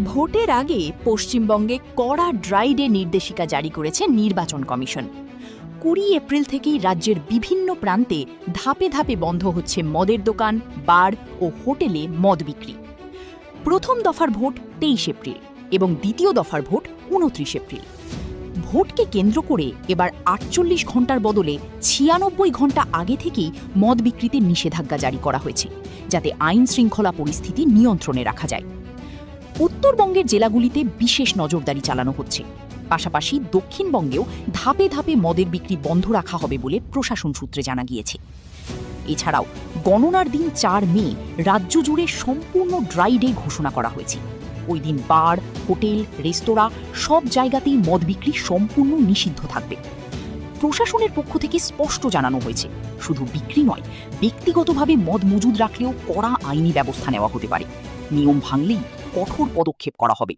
ভোটের আগে পশ্চিমবঙ্গে কড়া ড্রাই ডে নির্দেশিকা জারি করেছে নির্বাচন কমিশন। 20 এপ্রিল থেকেই রাজ্যের বিভিন্ন প্রান্তে ধাপে ধাপে বন্ধ হচ্ছে মদের দোকান, বার ও হোটেলে মদ বিক্রি। প্রথম দফার ভোট 23 এপ্রিল এবং দ্বিতীয় দফার ভোট 29 এপ্রিল। ভোটকে কেন্দ্র করে এবার 48 ঘণ্টার বদলে 96 ঘণ্টা আগে থেকেই মদ বিক্রিতে নিষেধাজ্ঞা জারি করা হয়েছে, যাতে আইন শৃঙ্খলা পরিস্থিতি নিয়ন্ত্রণে রাখা যায়। উত্তরবঙ্গের জেলাগুলিতে বিশেষ নজরদারি চালানো হচ্ছে। পাশাপাশি দক্ষিণবঙ্গেও ধাপে ধাপে মদের বিক্রি বন্ধ রাখা হবে বলে প্রশাসন সূত্রে জানা গিয়েছে। এছাড়াও গণনার দিন 4 মে রাজ্য জুড়ে সম্পূর্ণ ড্রাই ডে ঘোষণা করা হয়েছে। ওই দিন বার, হোটেল, রেস্তোরাঁ সব জায়গাতেই মদ বিক্রি সম্পূর্ণ নিষিদ্ধ থাকবে। প্রশাসনের পক্ষ থেকে স্পষ্ট জানানো হয়েছে, শুধু বিক্রি নয়, ব্যক্তিগতভাবে মদ মজুদ রাখলেও কড়া আইনি ব্যবস্থা নেওয়া হতে পারে। নিয়ম ভাঙলেই কঠোর পদক্ষেপ করা হবে।